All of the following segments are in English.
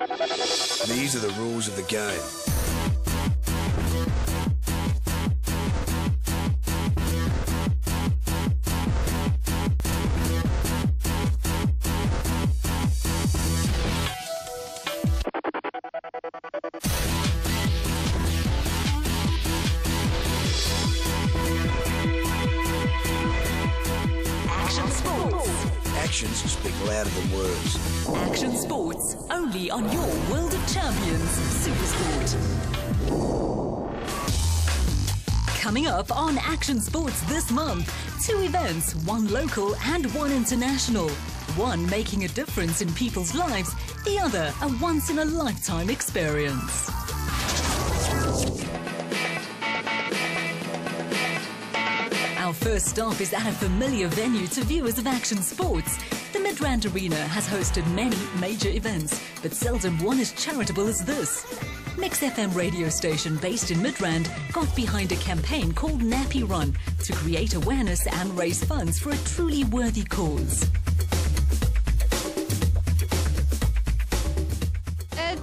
These are the rules of the game. Actions speak louder than words. Action Sports, only on your World of Champions Supersport. Coming up on Action Sports this month, 2 events, 1 local and 1 international. One making a difference in people's lives, the other a once-in-a-lifetime experience. Our first stop is at a familiar venue to viewers of Action Sports. The Midrand Arena has hosted many major events, but seldom one as charitable as this. Mix FM radio station based in Midrand got behind a campaign called Nappy Run to create awareness and raise funds for a truly worthy cause.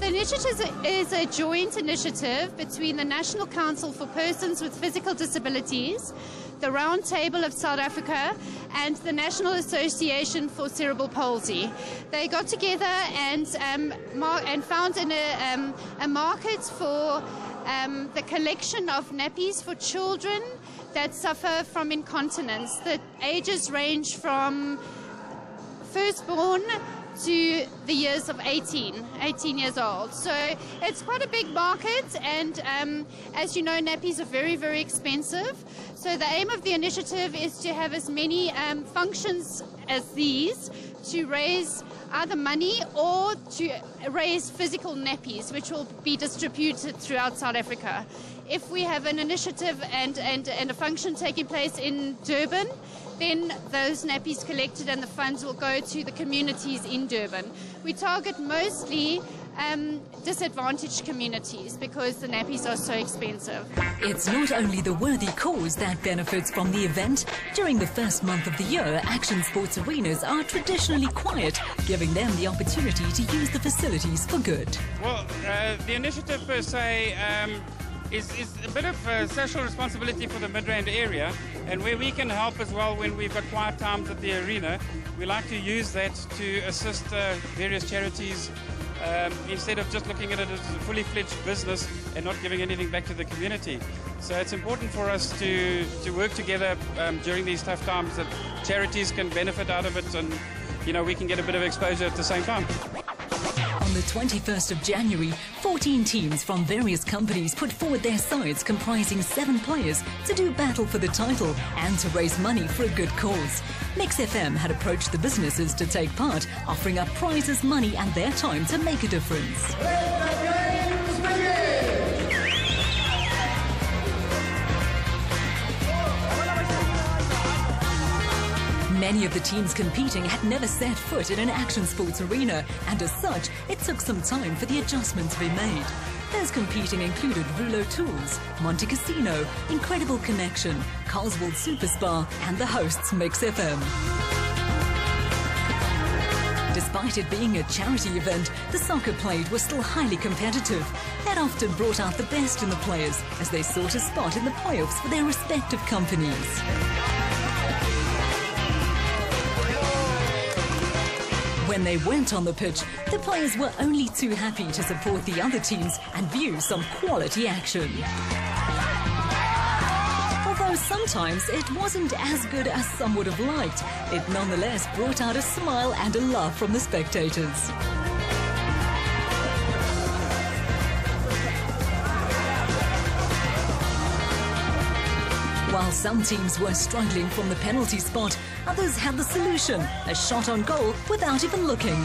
The initiative is a joint initiative between the National Council for Persons with Physical Disabilities, the Round Table of South Africa, and the National Association for Cerebral Palsy. They got together and found a market for the collection of nappies for children that suffer from incontinence. The ages range from firstborn to the years of 18 years old. So it's quite a big market, and as you know, nappies are very, very expensive. So the aim of the initiative is to have as many functions as these to raise either money or to raise physical nappies, which will be distributed throughout South Africa. If we have an initiative and a function taking place in Durban, then those nappies collected and the funds will go to the communities in Durban. We target mostly disadvantaged communities because the nappies are so expensive. It's not only the worthy cause that benefits from the event. During the first month of the year, Action Sports arenas are traditionally quiet, giving them the opportunity to use the facilities for good. Well, the initiative per se is a bit of social responsibility for the Midrand area, and where we can help as well when we've got quiet times at the arena, we like to use that to assist various charities instead of just looking at it as a fully fledged business and not giving anything back to the community. So it's important for us to work together during these tough times, that charities can benefit out of it, and we can get a bit of exposure at the same time. On the 21st of January, 14 teams from various companies put forward their sides comprising 7 players to do battle for the title and to raise money for a good cause. Mix FM had approached the businesses to take part, offering up prizes, money and their time to make a difference. Many of the teams competing had never set foot in an Action Sports arena, and as such, it took some time for the adjustment to be made. Those competing included Rulo Tools, Monte Casino, Incredible Connection, Carlswald Super Spa, and the hosts Mix FM. Despite it being a charity event, the soccer played was still highly competitive. That often brought out the best in the players as they sought a spot in the playoffs for their respective companies. When they went on the pitch, the players were only too happy to support the other teams and view some quality action. Although sometimes it wasn't as good as some would have liked, it nonetheless brought out a smile and a laugh from the spectators. While some teams were struggling from the penalty spot, others had the solution, a shot on goal without even looking.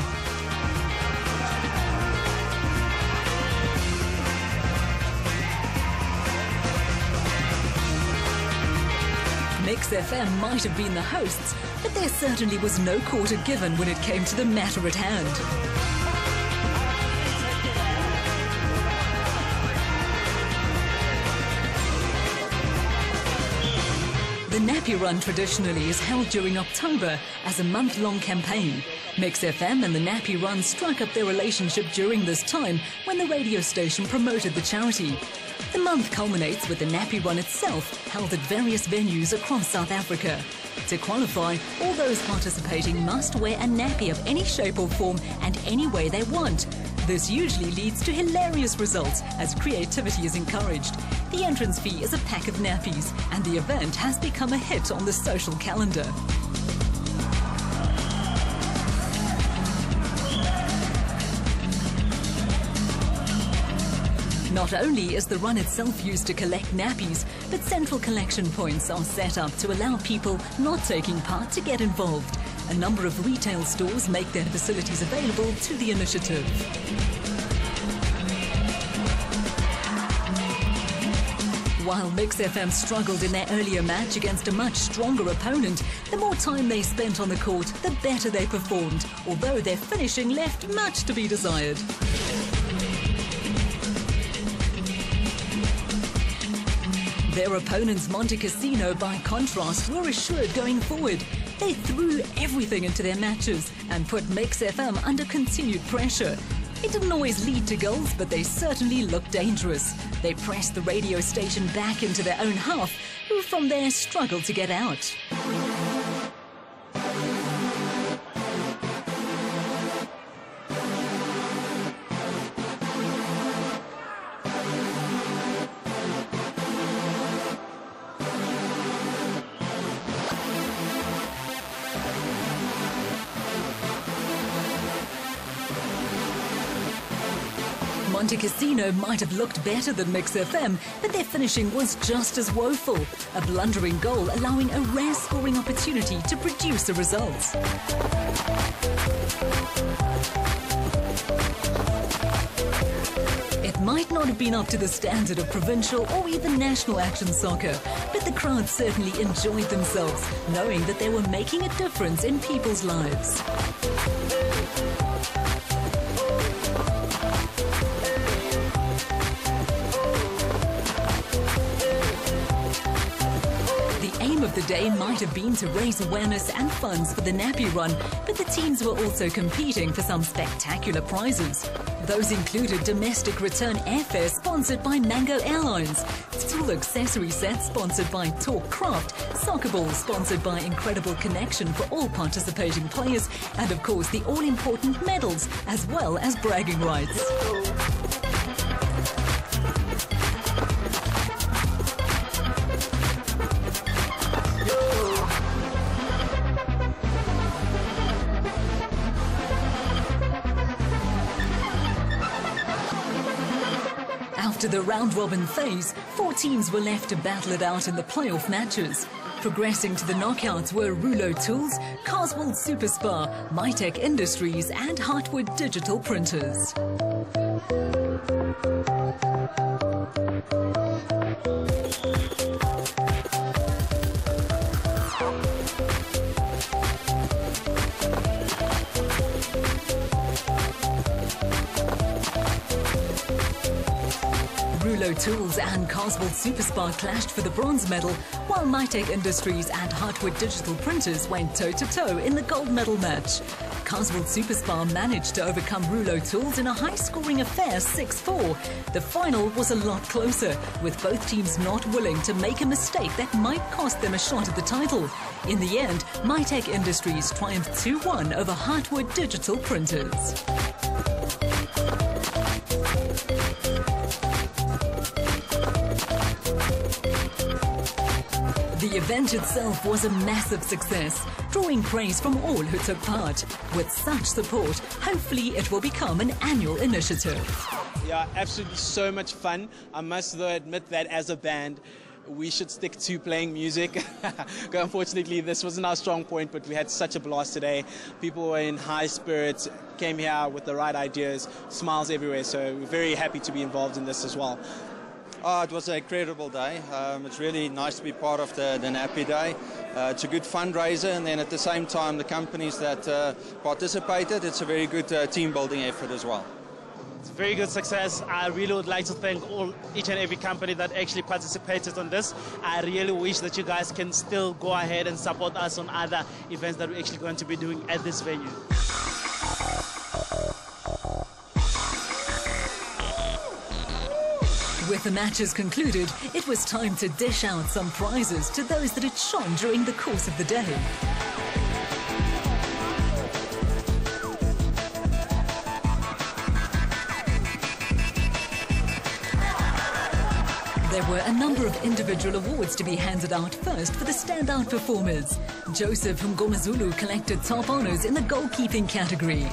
Mix FM might have been the hosts, but there certainly was no quarter given when it came to the matter at hand. The Nappy Run traditionally is held during October as a month-long campaign. Mix FM and the Nappy Run struck up their relationship during this time when the radio station promoted the charity. The month culminates with the Nappy Run itself, held at various venues across South Africa. To qualify, all those participating must wear a nappy of any shape or form and any way they want. This usually leads to hilarious results as creativity is encouraged. The entrance fee is a pack of nappies, and the event has become a hit on the social calendar. Not only is the run itself used to collect nappies, but central collection points are set up to allow people not taking part to get involved. A number of retail stores make their facilities available to the initiative. While Mix FM struggled in their earlier match against a much stronger opponent, the more time they spent on the court, the better they performed, although their finishing left much to be desired. Their opponents, Monte Casino, by contrast, were assured going forward. They threw everything into their matches and put Mix FM under continued pressure. It didn't always lead to goals, but they certainly looked dangerous. They pressed the radio station back into their own half, who from there struggled to get out. Monte Casino might have looked better than Mix FM, but their finishing was just as woeful. A blundering goal allowing a rare scoring opportunity to produce a result. It might not have been up to the standard of provincial or even national action soccer, but the crowd certainly enjoyed themselves, knowing that they were making a difference in people's lives. Of the day might have been to raise awareness and funds for the Nappy Run, but the teams were also competing for some spectacular prizes. Those included domestic return airfare sponsored by Mango Airlines, tool accessory sets sponsored by Talk Craft, soccer balls sponsored by Incredible Connection for all participating players, and of course the all-important medals as well as bragging rights. After the round-robin phase, 4 teams were left to battle it out in the playoff matches. Progressing to the knockouts were Rulo Tools, Carswell Superspar, Mytech Industries and Hartwood Digital Printers. Rulo Tools and Carswell Superspar clashed for the bronze medal, while Mytech Industries and Hartwood Digital Printers went toe-to-toe in the gold medal match. Carswell Superspar managed to overcome Rulo Tools in a high-scoring affair 6-4. The final was a lot closer, with both teams not willing to make a mistake that might cost them a shot at the title. In the end, Mytech Industries triumphed 2-1 over Hartwood Digital Printers. The event itself was a massive success, drawing praise from all who took part. With such support, hopefully it will become an annual initiative. Yeah, absolutely so much fun. I must though admit that as a band, we should stick to playing music. Unfortunately, this wasn't our strong point, but we had such a blast today. People were in high spirits, came here with the right ideas, smiles everywhere, so we're very happy to be involved in this as well. Oh, it was an incredible day. It's really nice to be part of the Nappy Day. It's a good fundraiser, and then at the same time, the companies that participated, it's a very good team building effort as well. It's a very good success. I really would like to thank each and every company that actually participated on this. I really wish that you guys can still go ahead and support us on other events that we're actually going to be doing at this venue. With the matches concluded, it was time to dish out some prizes to those that had shone during the course of the day. There were a number of individual awards to be handed out first for the standout performers. Joseph Mngomezulu collected top honours in the goalkeeping category.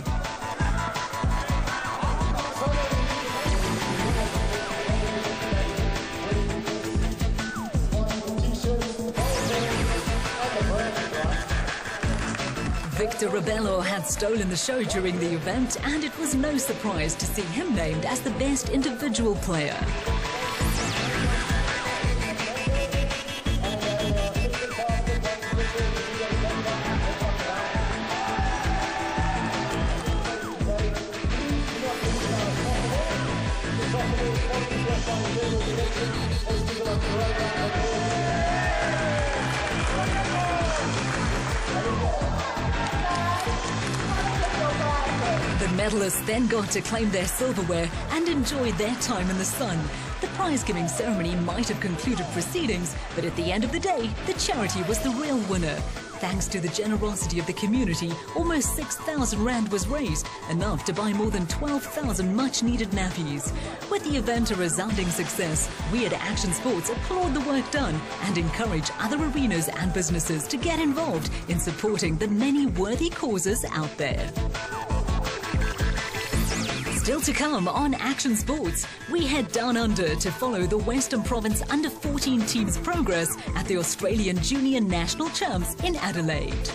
Victor Rebello had stolen the show during the event, and it was no surprise to see him named as the best individual player. The medalists then got to claim their silverware and enjoy their time in the sun. The prize-giving ceremony might have concluded proceedings, but at the end of the day, the charity was the real winner. Thanks to the generosity of the community, almost 6,000 rand was raised, enough to buy more than 12,000 much-needed nappies. With the event a resounding success, we at Action Sports applaud the work done and encourage other arenas and businesses to get involved in supporting the many worthy causes out there. Still to come on Action Sports, we head down under to follow the Western Province Under-14 team's progress at the Australian Junior National Champs in Adelaide.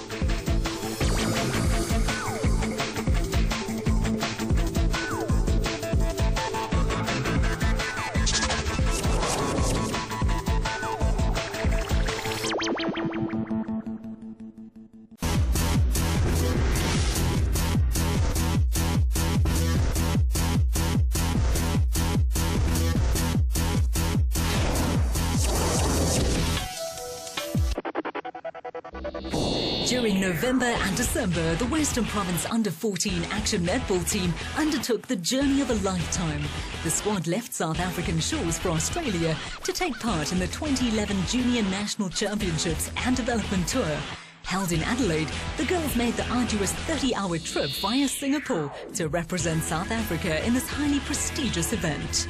During November and December, the Western Province Under-14 Action Netball team undertook the journey of a lifetime. The squad left South African shores for Australia to take part in the 2011 Junior National Championships and Development Tour. Held in Adelaide, the girls made the arduous 30-hour trip via Singapore to represent South Africa in this highly prestigious event.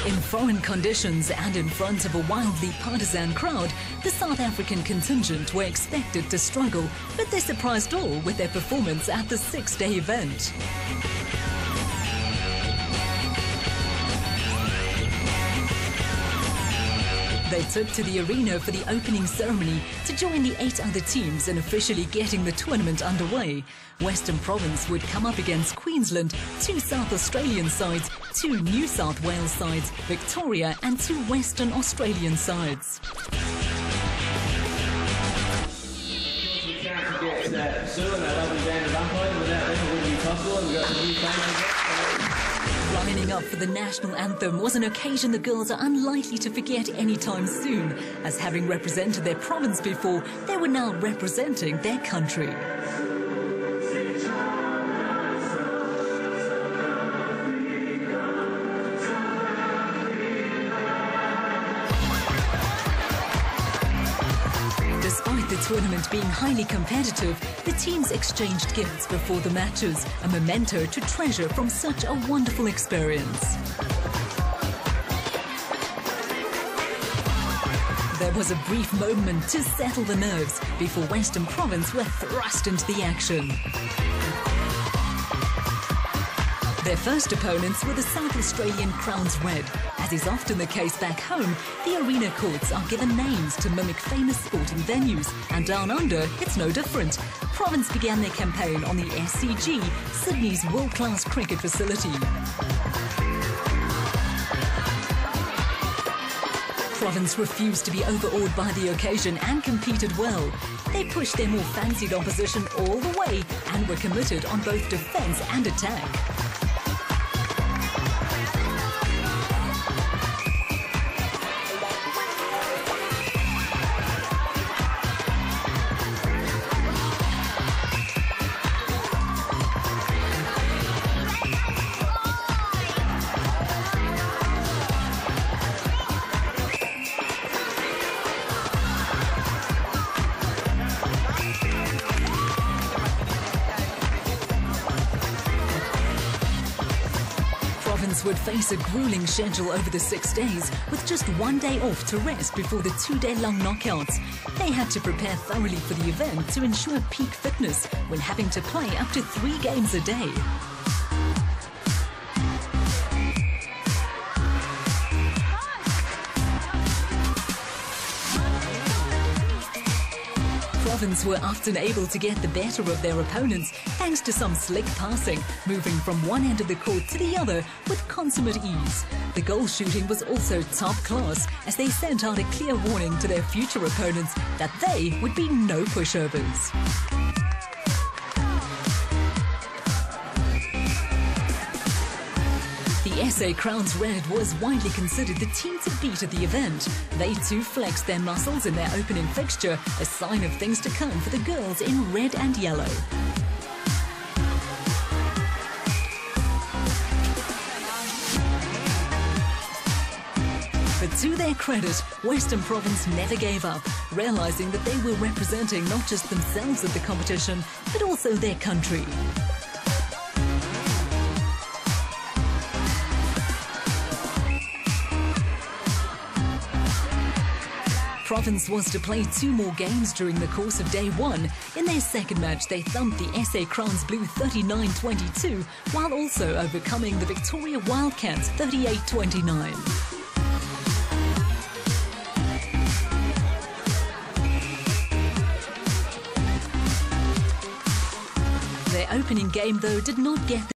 In foreign conditions and in front of a wildly partisan crowd, the South African contingent were expected to struggle, but they surprised all with their performance at the 6-day event. They took to the arena for the opening ceremony to join the 8 other teams in officially getting the tournament underway. Western Province would come up against Queensland, 2 South Australian sides, 2 New South Wales sides, Victoria and 2 Western Australian sides. Lining up for the national anthem was an occasion the girls are unlikely to forget anytime soon, as having represented their province before, they were now representing their country. Despite the tournament being highly competitive, the teams exchanged gifts before the matches, a memento to treasure from such a wonderful experience. There was a brief moment to settle the nerves before Western Province were thrust into the action. Their first opponents were the South Australian Crowns Red. As is often the case back home, the arena courts are given names to mimic famous sporting venues, and down under, it's no different. Province began their campaign on the SCG, Sydney's world-class cricket facility. Province refused to be overawed by the occasion and competed well. They pushed their more fancied opposition all the way and were committed on both defence and attack. Province would face a grueling schedule over the 6 days, with just 1 day off to rest before the 2-day-long knockouts. They had to prepare thoroughly for the event to ensure peak fitness when having to play up to 3 games a day. Province were often able to get the better of their opponents thanks to some slick passing, moving from one end of the court to the other with consummate ease. The goal shooting was also top class, as they sent out a clear warning to their future opponents that they would be no pushovers. The SA Crowns Red was widely considered the team to beat at the event. They too flexed their muscles in their opening fixture, a sign of things to come for the girls in red and yellow. But to their credit, Western Province never gave up, realizing that they were representing not just themselves at the competition, but also their country. Province was to play 2 more games during the course of day 1. In their second match, they thumped the SA Crowns Blue 39-22, while also overcoming the Victoria Wildcats 38-29. Their opening game, though, did not get